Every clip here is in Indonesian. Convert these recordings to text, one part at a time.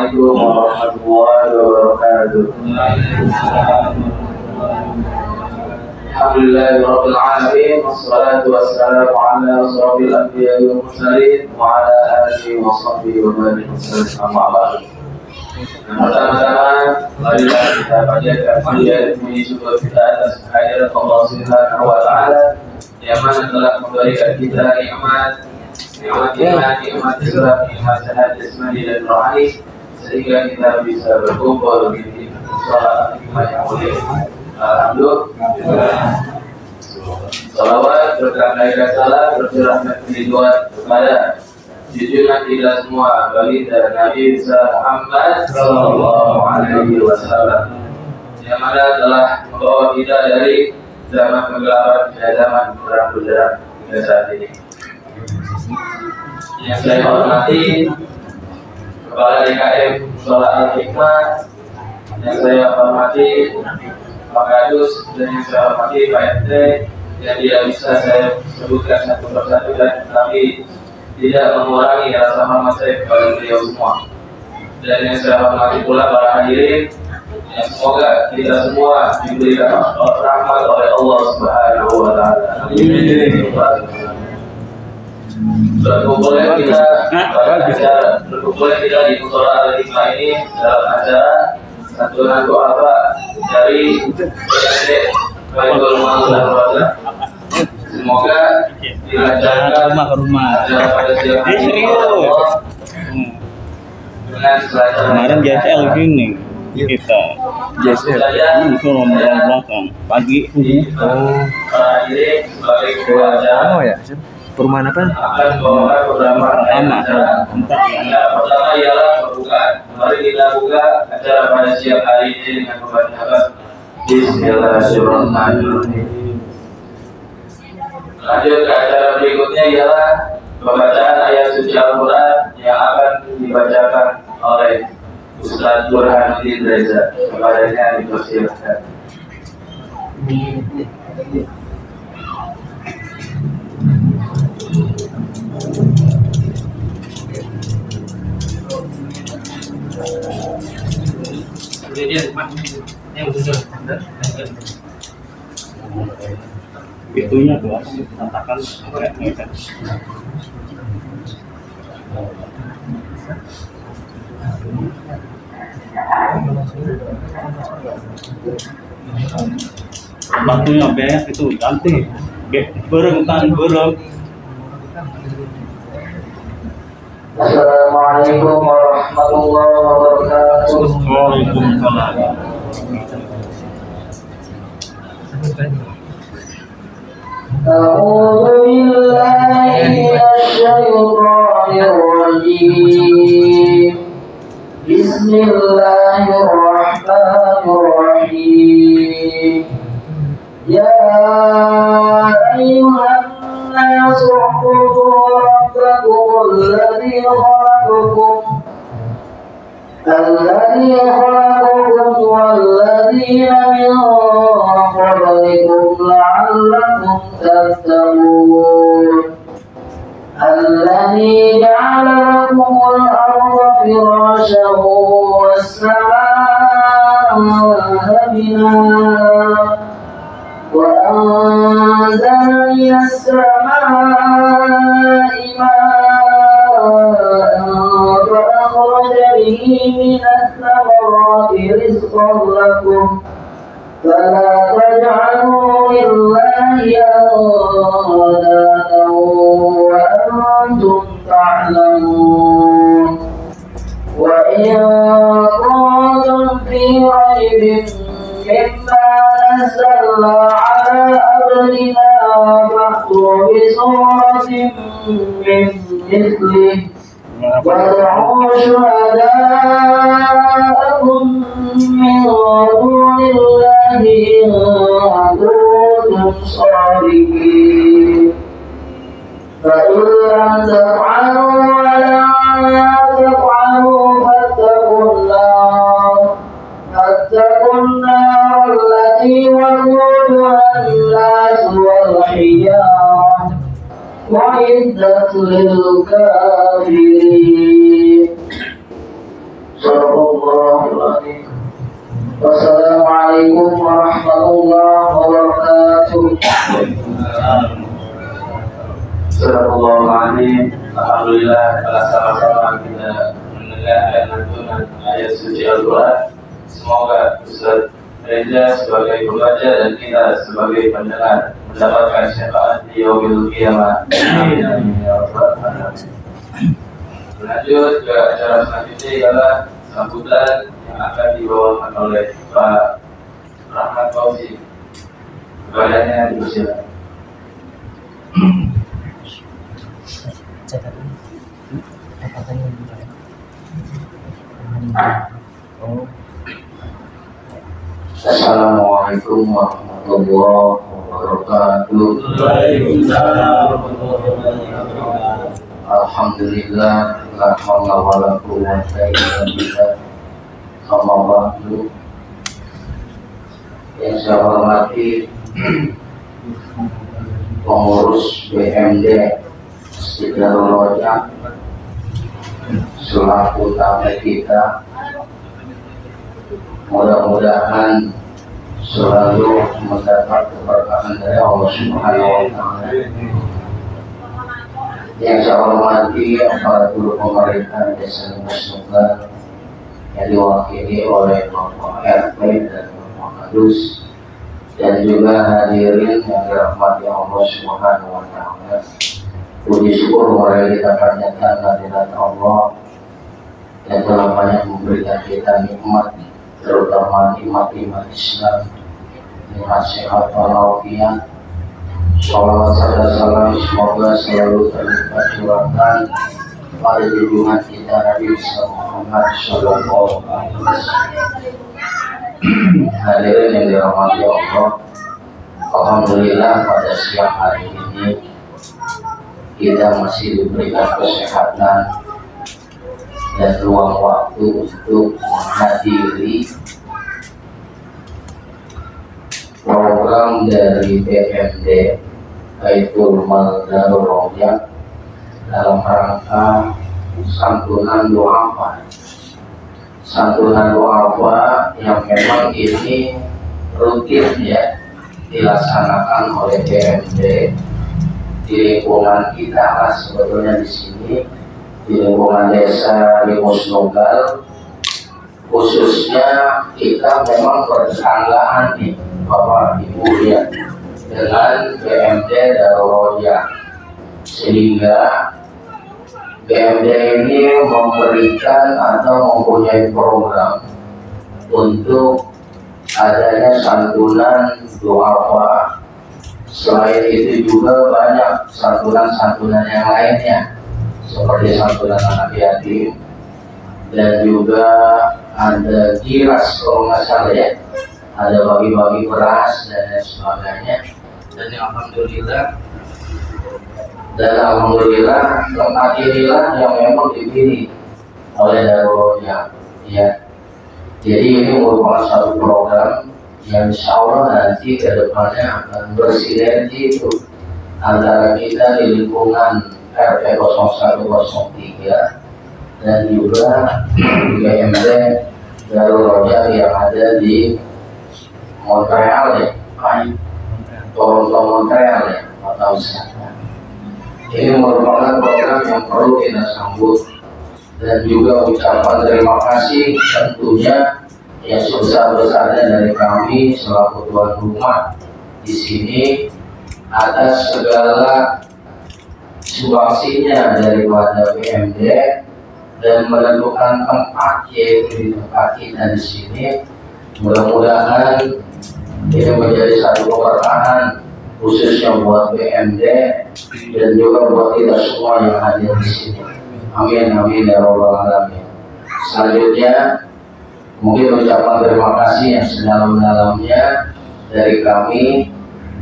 Assalamualaikum warahmatullahi wabarakatuh. Alhamdulillahirabbil alamin wassalatu wassalamu ala asyrofil anbiya'i wal mursalin wa ala alihi wa sahbihi wa man wasallam amma ba'du. Pertama-tama marilah kita panjatkan puji dan syukur kita atas kehadirat Allah Subhanahu wa taala yang mana telah memberikan kita nikmat iman, nikmat Islam, nikmat sehat jasmani dan rohani sehingga kita bisa berkumpul di sholat nikmat yang mulia. Alhamdulillah. Salawat berkah dan salam bercurahkan keridhaan kepada junjungan kita semua baginda Nabi Muhammad sallallahu alaihi wasallam yang mana telah membawa kita dari zaman kegelapan ke zaman terang benderang hingga saat ini. Yang saya hormati Kepala DKM Sholat Al-Hikmah, yang saya hormati Pak Kadus, dan yang saya hormati Pak RT, yang tidak bisa saya sebutkan satu persatu dan tapi tidak mengurangi rasa hormat saya kepada beliau semua. Dan yang saya hormati pula para hadirin, yang semoga kita semua diberikan rahmat oleh Allah Subhanahu wa taala. Amin. Berkumpulnya kita di Musola Al-Hikmah ini dalam acara santunan doa dari PND Baitul Mal dan Warga. Semoga dilancarkan acara pada siang hari dengan kemarin JSL gini kita JSL suruh belakang pagi para hadirin sebagai ketua ya perumahan apa? akan membawakan beberapa acara. Pertama ialah pembukaan. Mari kita buka acara pada siang hari ini dengan membacaan Bismillahirrahmanirrahim. Lanjut ke acara berikutnya ialah pembacaan ayat suci Al-Quran yang akan dibacakan oleh Ustaz Burhanuddin Reza. Kepadanya dipersilakan. itunya tuh tantakan kayak gitu. Batunya banyak itu ganti bereng. Assalamualaikum warahmatullahi wabarakatuh. Waalaikumsalam. A'udzu billahi minasyaitonir rajim. Bismillahirrahmanirrahim. Ya ayyuhan nasu u'budu rabbakum alladzi khalaqakum walladzina min qablikum la'allakum tattaqun. Alladzi ja'ala lakumul arda firashan was-samaa'a binaa wa anzala minas samaa'i maa'an fa akhraja bihi minas thamarati rizqan lakum fala taj'alu lillahi andada wa antum ta'lamun. Wa in kuntum fi raybin mimma nazzalna ala abdina fa'tu bi suratin min mithlihi wad'u shuhada'akum min dunillahi in kuntum shadiqin. Fa in lam taf'alu wa la taf'alu fattaqun nar allati waquduha an-nas wal hijarah وعدت للكافرين. Assalamualaikum warahmatullahi wabarakatuh. Assalamualaikum. Alhamdulillah telah sama-sama kita mendengar dan lantunan ayat suci Al-Quran. Semoga Ustaz Reza sebagai pembaca dan kita sebagai pendengar mendapatkan syafaat di yaumil qiyamah. Amin amin ya rabbal alamin. Lanjut ke acara selanjutnya adalah sambutan yang akan dibawakan oleh Pak Rahmat Fauzi. Kepadanya dipersilakan. Assalamualaikum warahmatullahi wabarakatuh. Alhamdulillah, la haula wala quwwata illa billah. Amma ba'du. Yang saya hormati pengurus BMD Masjidul Roja selaku tamu kita, mudah-mudahan selalu mendapat keberkahan dari Allah Subhanahu wa Ta'ala. Yang saya hormati aparatur pemerintah Desa Musnugah yang diwakili oleh Bapak RT dan Bapak Kadus, dan juga hadirin yang dirahmati Allah Subhanahu wa Ta'ala. Puji syukur mari kita panjatkan kehadirat Allah yang telah banyak memberikan kita nikmat, terutama nikmat Islam, nikmat sehat walafiat. Salawat serta salam semoga selalu terlipat curahkan pada junjungan kita Nabi Muhammad Sallallahu Alaihi Wasallam. Hadirin yang dirahmati Allah, alhamdulillah pada siang hari ini kita masih diberikan kesehatan dan luang waktu untuk menghadiri program dari BMD Baitul Mal Darul Roja dalam rangka santunan du'afa. Santunan du'afa yang memang ini rutin ya dilaksanakan oleh BMD di lingkungan kita lah, sebetulnya di sini di lingkungan desa Limusnugal khususnya kita memang bertanggaan nih Bapak Ibu ya dengan BMD Darul Roja, sehingga BMD ini memberikan atau mempunyai program untuk adanya santunan du'afa. Selain itu juga banyak santunan-santunan yang lainnya seperti santunan anak yatim, dan juga ada giras kalau nggak salah ya, ada bagi-bagi beras dan lain sebagainya. Dan alhamdulillah tempat inilah yang memang dipilih oleh Darul Roja ya. Jadi ini merupakan satu program yang insya Allah nanti ke depannya akan bersinergi itu antara kita di lingkungan RT 0103 dan juga BMD Darul Roja yang ada di Montreal ya, Toronto Montreal ya, kota wisata. Ini merupakan program yang perlu kita sambut dan juga ucapan terima kasih tentunya yang sebesar-besarnya dari kami selaku tuan rumah di sini atas segala sumbangsinya daripada BMD dan menentukan tempat yaitu di tempat kita di sini. Mudah-mudahan ini menjadi satu keberkahan khususnya buat BMD dan juga buat kita semua yang hadir di sini. Amin amin ya rabbal alamin. Selanjutnya mungkin ucapan terima kasih yang sedalam-dalamnya dari kami,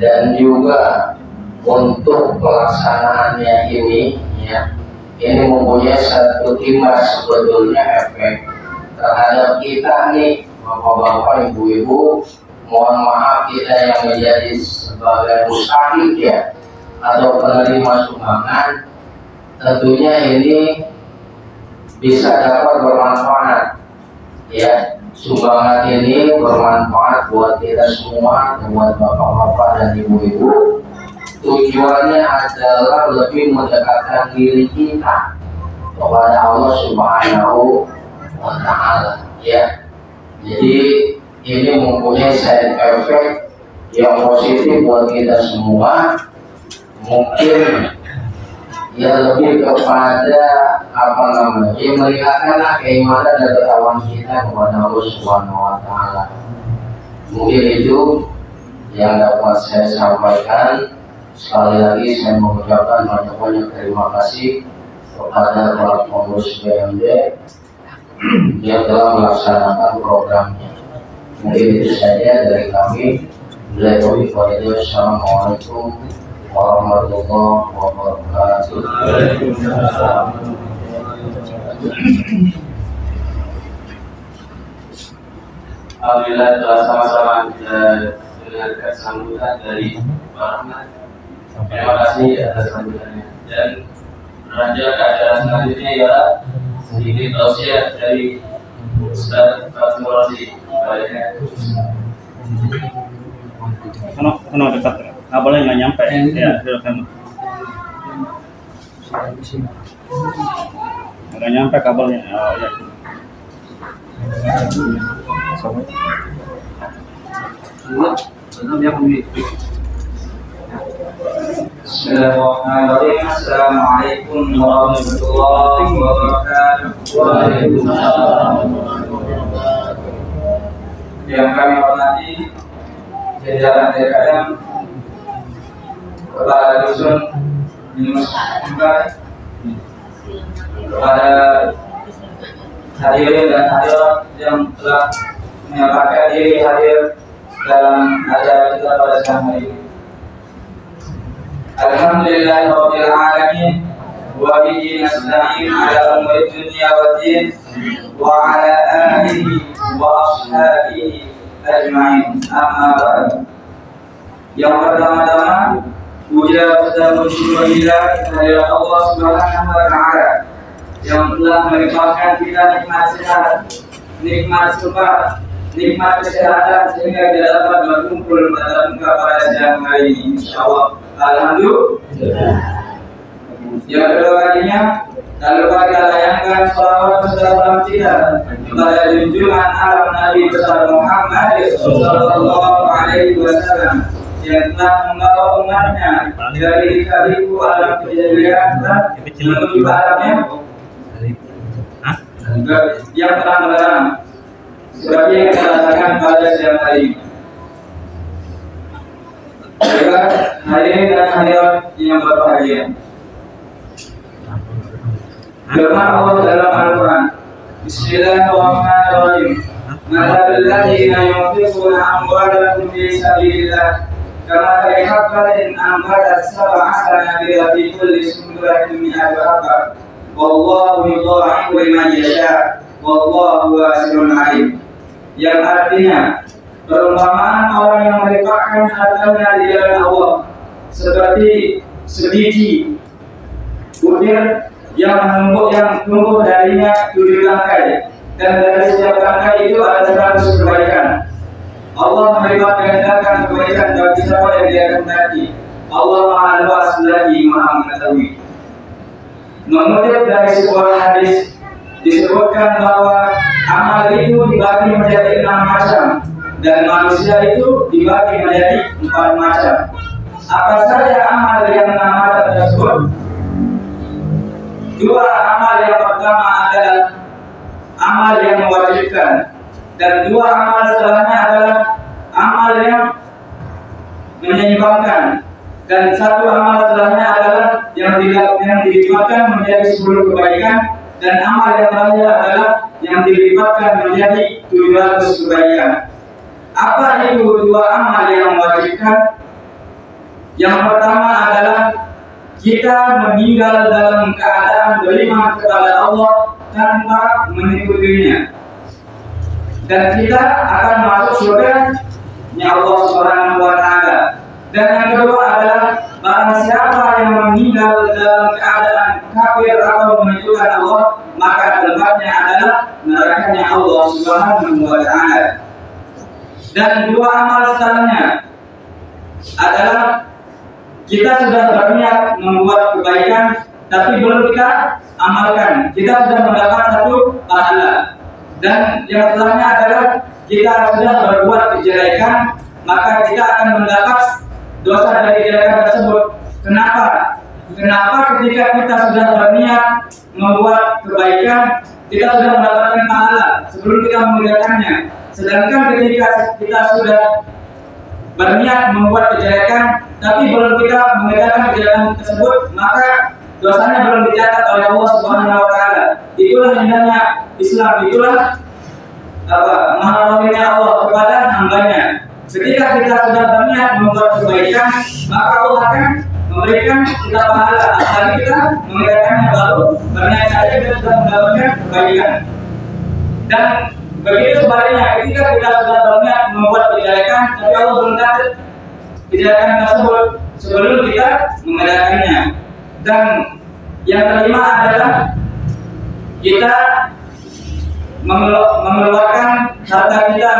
dan juga untuk pelaksanaannya ini ya, ini mempunyai satu imbas sebetulnya efek terhadap kita nih bapak-bapak, ibu-ibu. Mohon maaf kita yang menjadi sebagai mustahik ya atau penerima sumbangan, tentunya ini bisa dapat bermanfaat Ya, sumbangan ini bermanfaat buat kita semua, buat bapak-bapak dan ibu-ibu. Tujuannya adalah lebih mendekatkan diri kita kepada Allah Subhanahu wa Ta'ala. Ya, jadi ini mempunyai side effect yang positif buat kita semua. Mungkin ya lebih kepada apa namanya, ya melihatkanlah keimanan dan ketakwaan kita kepada Allah Subhanahu wa Ta'ala. Mungkin itu yang dapat saya sampaikan. Sekali lagi saya mengucapkan banyak-banyak terima kasih kepada para pengurus BMD yang telah melaksanakan programnya. Mungkin itu saja dari kami. Assalamualaikum warahmatullahi wabarakatuh. Alhamdulillah telah sama-sama kita dengarkan sambutan dari Pak Rahmat. Terima kasih atas sambutannya. Dan beranjak ke acara selanjutnya ialah sedikit tausiah dari Ustaz Fatul Razi. Kono dekat, nggak boleh nggak nyampe. Ya, dekat. Nggak nyampe kabelnya. Oh, ya. Bismillahirrahmanirrahim. Assalamualaikum warahmatullahi wabarakatuh. Waalaikumsalam. Yang kami hormati jajaran DKM, Kepala Dusun Yunus Mungkar, kepada hadirin dan hadirat yang telah menyempatkan diri hadir dalam acara kita pada siang hari ini. Alhamdulillahirabbil alamin wa bihi nasta'in ala umuri dunya waddin wa ala alihi wa ashabihi ajma'in. Amma ba'd. Yang pertama-tama puja dan syukur kehadirat Allah Subhanahu wa Ta'ala yang telah melimpahkan kita nikmat sehat, nikmat sumber, nikmat kesehatan sehingga kita dapat berkumpul pada muka pada siang hari ini. Insyaallah. Alhamdulillah. Yang kedua kalinya, tak lupa kita layangkan salawat serta salam kita kepada junjungan alam Nabi besar Muhammad sallallahu alaihi wasallam yang telah membawa umatnya dari kaliku alam kejadian menuju alamnya yang terang benderang seperti yang kita rasakan pada siang hari ini. Hadirin dan hadirat yang berbahagia, firman Allah dalam Al-Quran, Bismillahirrahmanirrahim. Mathalul ladzina yunfiquna amwalahum fi sabilillah kamathali habbatin anbatat sab'a sanabila fi kulli sunbulatin mi'atu habbatin wallahu yudha'ifu liman yasha' wallahu wasi'un 'alim. Yang artinya, perumpamaan orang yang melimpahkan hartanya di jalan Allah seperti sebiji butir yang tumbuh darinya 7 tangkai, dan dari setiap tangkai itu ada 100 kebaikan. Allah melipat gandakan kebaikan bagi siapa yang Dia kehendaki. Allah Maha luas lagi Maha mengetahui. Mengutip dari sebuah hadis disebutkan bahwa amal itu dibagi menjadi 6 macam dan manusia itu dibagi menjadi 4 macam. Apa saja amal yang 6 macam tersebut? 2 amal yang pertama adalah amal yang mewajibkan, dan 2 amal setelahnya adalah amal yang menyeimbangkan, dan 1 amal setelahnya adalah yang dilipatkan menjadi 10 kebaikan, dan amal yang terakhir adalah yang dilipatkan menjadi 700 kebaikan. Apa itu 2 amal yang mewajibkan? Yang pertama adalah kita meninggal dalam keadaan beriman kepada Allah tanpa mengikutinya, dan kita akan masuk surga-Nya Allah Subhanahu wa Ta'ala. Dan yang kedua adalah barang siapa yang meninggal dalam keadaan kafir atau menunjukkan Allah, maka tempatnya tempatnya adalah nerakanya Allah Subhanahu wa Ta'ala. Dan dua amal setelahnya adalah kita sudah berniat membuat kebaikan tapi belum kita amalkan, kita sudah mendapat satu pahala. Dan yang setelahnya adalah kita sudah berbuat kejelekan, maka kita akan mendapat dosa dari kejelekan tersebut. Kenapa? Kenapa ketika kita sudah berniat membuat kebaikan, kita sudah mendapatkan pahala sebelum kita mengerjakannya. Sedangkan ketika kita sudah berniat membuat kejelekan, tapi belum kita mengerjakan kejelekan tersebut, maka dosanya belum dicatat oleh Allah Subhanahu wa Ta'ala. Itulah indahnya Islam, itulah maha Allah kepada hambanya. Ketika kita sudah berniat membuat kebaikan, maka Allah akan memberikan kita pahala. Apalagi kita mengerjakannya baru berniat saja kita sudah mendapatkan kebaikan. Dan begitu sebaliknya, ketika kita sudah berniat membuat kejelekan, tapi Allah belum catat kejelekan tersebut sebelum kita mengerjakannya. Dan yang kelima adalah kita mengeluarkan harta kita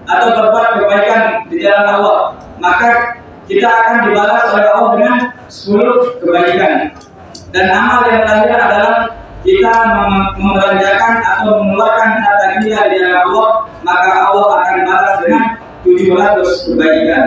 atau berbuat kebaikan di jalan Allah, maka kita akan dibalas oleh Allah dengan 10 kebaikan. Dan amal yang terakhir adalah kita membelanjakan atau mengeluarkan harta kita di jalan Allah, maka Allah akan balas dengan 700 kebaikan.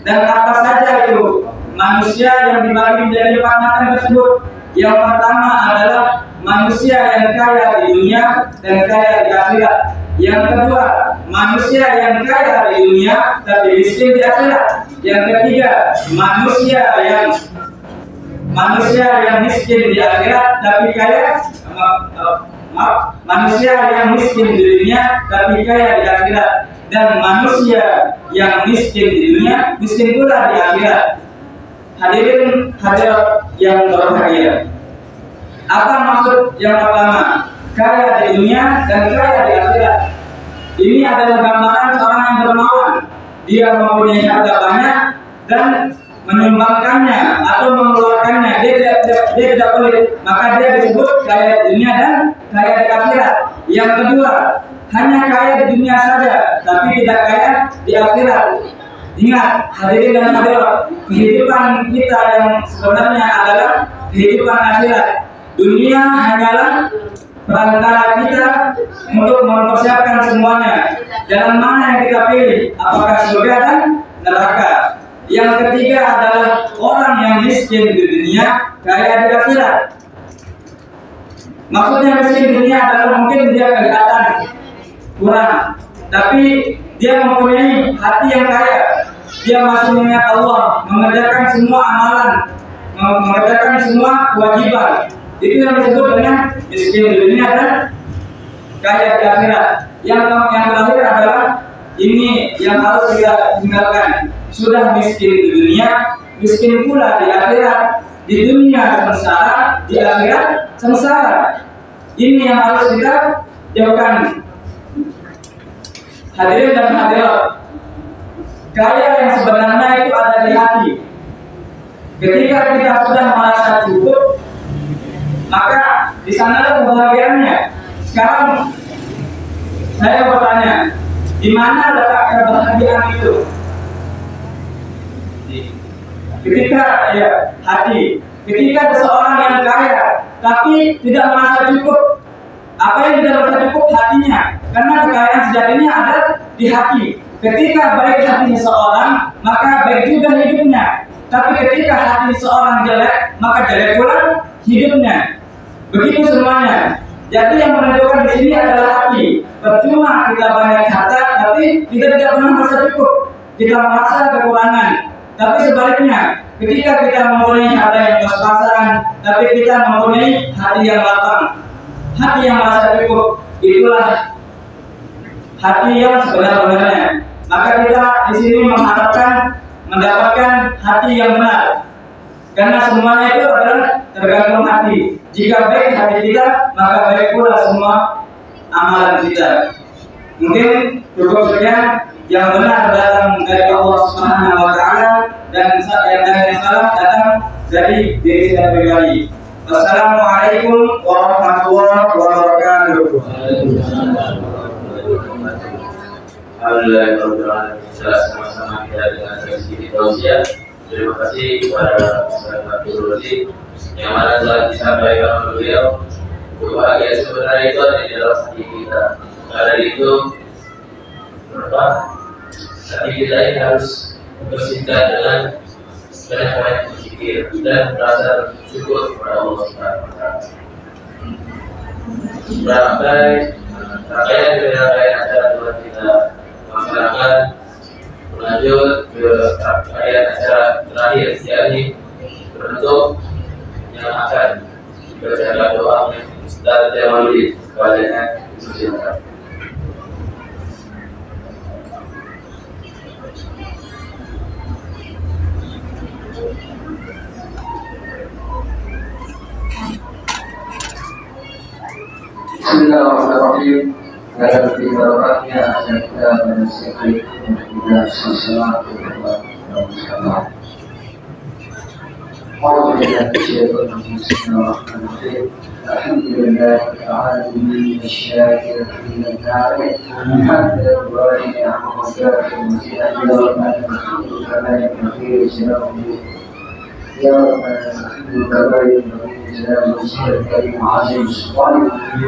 Dan apa saja itu manusia yang dibagi menjadi 4 macam tersebut? Yang pertama adalah manusia yang kaya di dunia dan kaya di akhirat. Yang kedua, manusia yang kaya di dunia tapi miskin di akhirat. Yang ketiga, manusia yang miskin di akhirat tapi kaya, manusia yang miskin di dunia tapi kaya di akhirat. Dan manusia yang miskin di dunia miskin pula di akhirat. Hadirin hadirat yang berbahagia, apa maksud yang pertama? Kaya di dunia dan kaya di akhirat. Ini adalah gambaran seorang yang dermawan. Dia mempunyai harta banyak dan menyumbangkannya atau mengeluarkannya. Dia tidak pelit, maka dia disebut kaya di dunia dan kaya di akhirat. Yang kedua, hanya kaya di dunia saja, tapi tidak kaya di akhirat. Ingat, hadirin dan hadirat, kehidupan kita yang sebenarnya adalah kehidupan akhirat. Dunia hanyalah perantara kita untuk mempersiapkan semuanya. Jalan mana yang kita pilih? Apakah surga dan neraka? Yang ketiga adalah orang yang miskin di dunia, kaya di akhirat. Maksudnya miskin di dunia adalah mungkin dia kelihatan kurang, tapi dia mempunyai hati yang kaya. Dia masih mengingat Allah, mengerjakan semua amalan, mengerjakan semua kewajiban. Itu yang disebut dengan miskin di dunia dan kaya di akhirat. Yang terakhir adalah ini yang harus kita tinggalkan. Sudah miskin di dunia, miskin pula di akhirat. Di dunia sengsara, di akhirat sengsara. Ini yang harus kita jauhkan. Hadirin dan hadirat, kaya yang sebenarnya itu ada di hati. Ketika kita sudah merasa cukup, maka di sana kebahagiaannya. Sekarang saya bertanya, di mana letak kebahagiaan itu? Ketika hati. Ketika seseorang yang kaya tapi tidak merasa cukup, apa yang tidak merasa cukup? Hatinya. Karena kekayaan sejatinya ada di hati. Ketika baik hati seseorang, maka baik juga hidupnya. Tapi ketika hati seseorang jelek, maka jelek pula hidupnya. Begitu semuanya. Jadi yang menentukan di sini adalah hati. Percuma kita banyak harta, tapi kita tidak pernah merasa cukup. Kita merasa kekurangan. Tapi sebaliknya, ketika kita mempunyai harta yang pas-pasan, tapi kita mempunyai hati yang lapang, hati yang merasa cukup, itulah hati yang sebenar-benarnya. Maka kita di sini mengharapkan mendapatkan hati yang benar. Karena semuanya itu adalah tergantung hati. Jika baik hati kita, maka baik pula semua amalan kita. Mungkin cukup sekian. Yang benar datang dari Allah Subhanahu wa Ta'ala, dan yang salah datang dari diri saya pribadi. Wassalamualaikum warahmatullahi wabarakatuh. Alhamdulillah, jelas sama-sama kita dengan sedikit tausiah. Terima kasih kepada Ustaz Abdul yang mana telah disampaikan oleh beliau. Kebahagiaan sebenarnya itu ada di dalam hati kita. Karena itu, hati kita ini harus bersihkan dengan banyak berpikir dan merasa syukur kepada Allah Subhanahu wa Ta'ala. Rangkaian acara Tuhan kita masyarakat lanjut ke rangkaian acara terakhir, yakni bentuk yang akan dibacakan doa Ustaz Jamaludin kepadanya dipersilakan. Bismillahirrahmanirrahim. Dalam barokahnya akan kita menyaksikan kita sesuatu yang bersama. Alhamdulillah alamin الشاكر النافع الحمد لله نعمه يا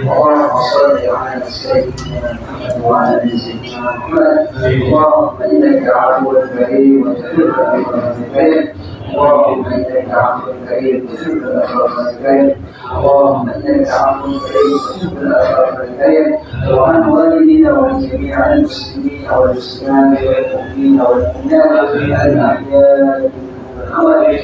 اللهم صل على سيدنا محمد وعلى ال سيدنا محمد. اللهم انك عفو كريم وتحب العفو الكريم. اللهم انك عفو كريم تحب العفو الكريم. اللهم انك عفو كريم تحب العفو الكريم. وعن والدينا ولجميع المسلمين والمسلمات والمؤمنين والمؤمنات الاحياء والاموات.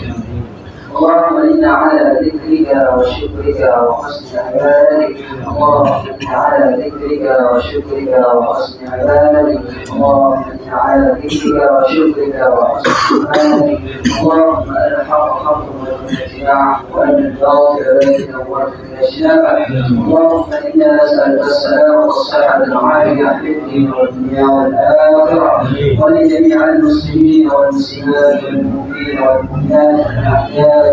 اللهم إنا على ذكرك وشكرك وحسن عبادتك. اللهم إنا على ذكرك وشكرك وحسن عبادتك. اللهم إنا على ذكرك وشكرك وحسن عبادتك. اللهم الحق حق واتباعه وأن الباطل باطل وارزقنا اجتنابه. اللهم إنا نسألك السلام والصحة العافية في الدين والدنيا والآخرة ولجميع المسلمين والمسلمات والمؤمنين والمؤمنات الأحياء.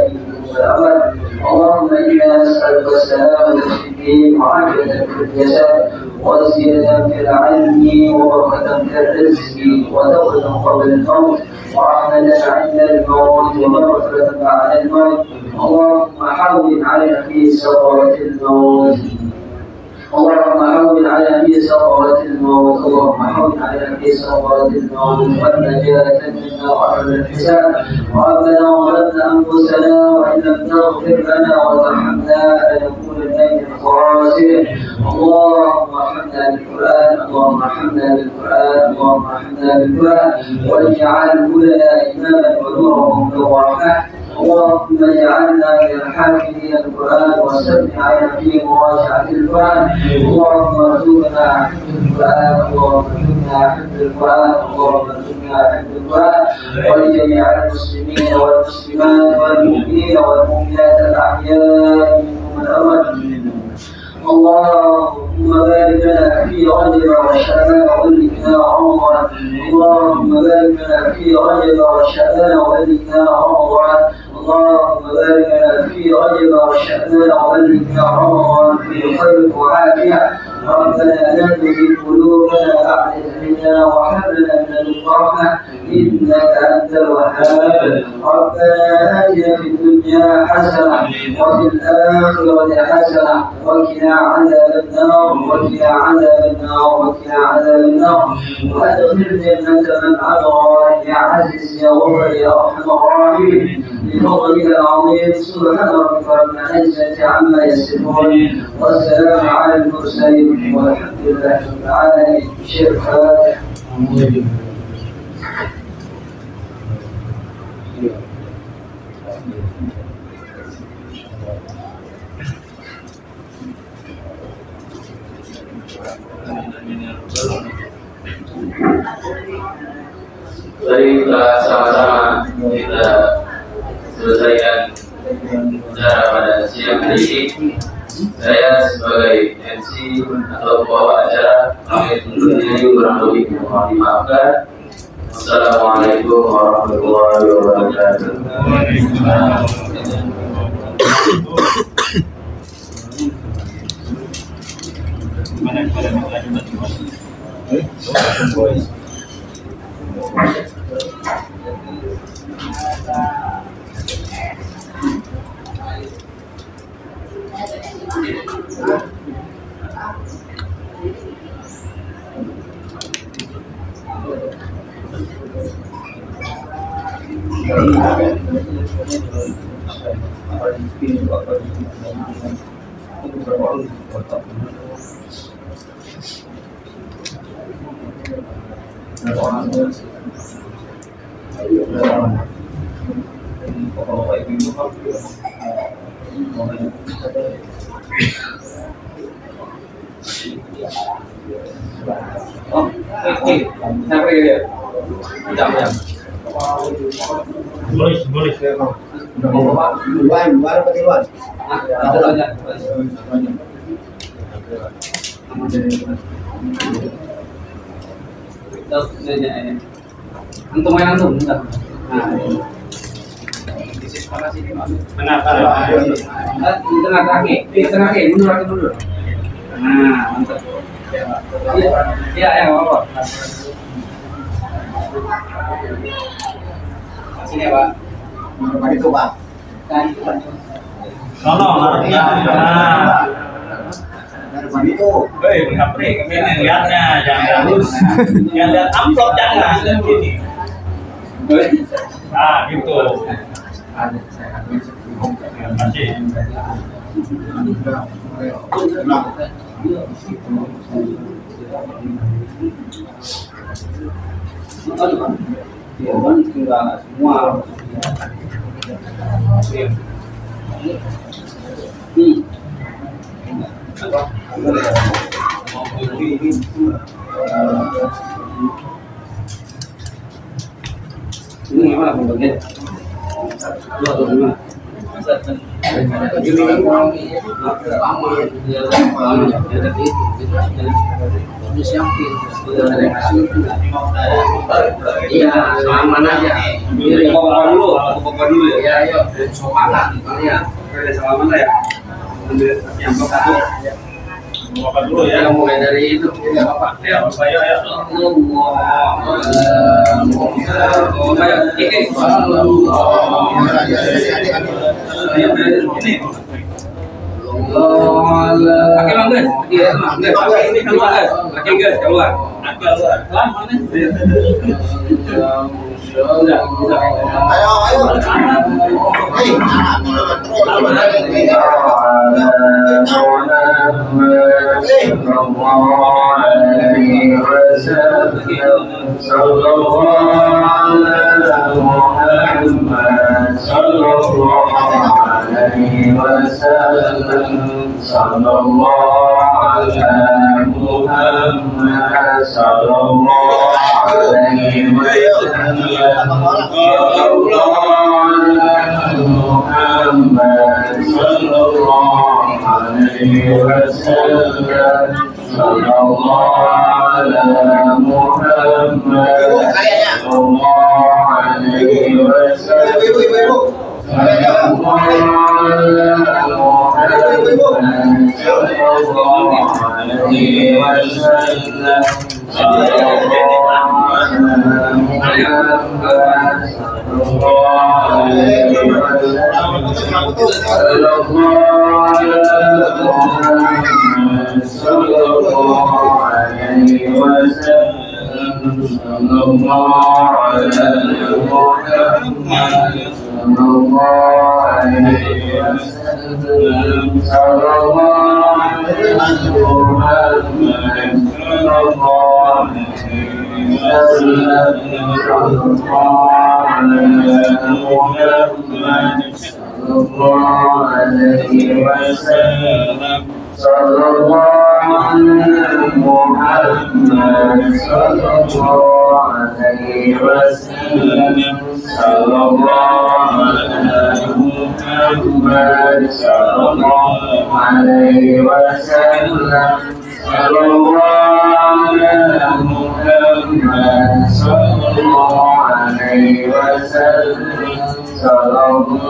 اللهم إنا نسألك السلامة في الدين وعافية في الجسد وزيادة في العلم وبركة في الرزق وتوبة قبل الموت ورحمة عند الموت ومغفرة بعد الموت. اللهم حول علينا في سكرة الموت. اللهم حول علينا في سكرة الموت. اللهم حول علينا في سكرة الموت والنجاة منا وعلى الحساب. ربنا ظلمنا أنفسنا وإن لم تغفر لنا وترحمنا لنكونن من الخاسرين. اللهم ارحمنا بالقرآن. اللهم ارحمنا بالقرآن. اللهم ارحمنا بالقرآن واجعله لنا إماما ونورا ورحمة. اللهم اجعلنا من الحافظين القرآن واستمع في مراجعة القرآن. اللهم ارزقنا حفظ القرآن. اللهم ارزقنا حفظ القرآن. اللهم ارزقنا حفظ القرآن ولجميع المسلمين والمسلمات والمؤمنين والمؤمنات الأحياء منهم والأموات. اللهم بارك لنا في رجب وشعبان وبلغنا رمضان. اللهم بارك لنا في رجب وشعبان وبلغنا رمضان. اللهم بارك لنا في رجب وشعبان وبلغنا رمضان في خير وعافية. ربنا لا تزغ قلوبنا بعد إذ هديتنا وهب لنا من لدنك رحمة إنك أنت الوهاب. ربنا آتنا في الدنيا حسنة وفي الآخرة حسنة وقنا عذاب النار. وقنا عذاب النار. وقنا عذاب النار. وأدخلنا جنة من أبرار يا عزيز يا غفر يا أرحم الراحمين بفضلك العظيم. سبحان ربك رب العزة عما يصفون والسلام على المرسلين والحمد لله رب العالمين. شيخ فاتح. Mari kita sama-sama kita selesaikan acara pada siang hari ini. Saya sebagai MC atau pembawa acara kami undur diri, kurang lebih mohon dimaafkan. Assalamualaikum warahmatullahi wabarakatuh. Mana Boleh. Luar apa di luar? Untuk main langsung, bentar. Tengah. Di tengah kaki, mundur. Nah, mantap. Iya, ya, apa? Sini ya, Pak. Apa itu, Pak? Sono, harusnya. Nah. Dari itu. Hei, ngapri, ini lihatnya, jangan lihat amplop, jangan lihat gini. Nah, gitu. Masih. Ya kan tinggal semua. Ini gimana bentuknya? Dua atau lima? Iya, aman aja. Buka dulu ya. Ya, ayo. Sopalan, ya. Salaman lah ya. Ambil yang satu. Buka dulu ya. Yang mulai dari itu, ya Bapak. Ya, saya ya. Pakai bang guys, iya ini keluar guys, pakai guys keluar. Pelan mana? Ayo. alaihi wasallam. Sallallahu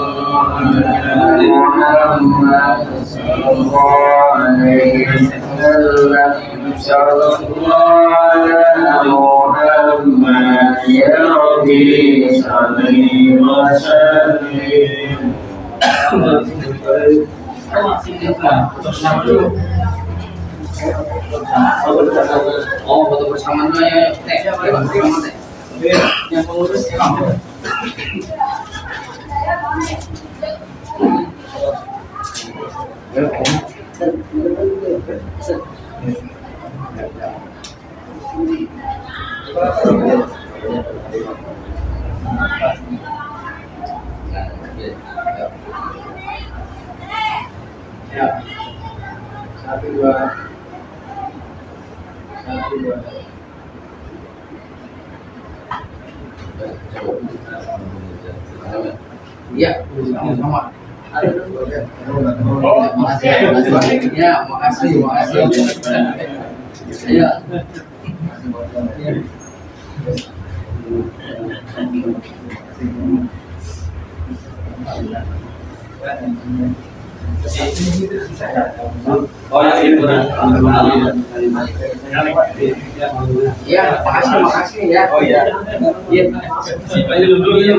Muhammad sallallahu alaihi wasallam. Sallallahu Muhammad ya Rabbi salli wa sallim. Oh, foto bersamanya ya, yang pengurus ya. Satu dua. Iya, sama. Makasih. Ya, makasih. Iya. Oh yang ini Iya, makasih ya. Oh iya. Iya. Dulu ya.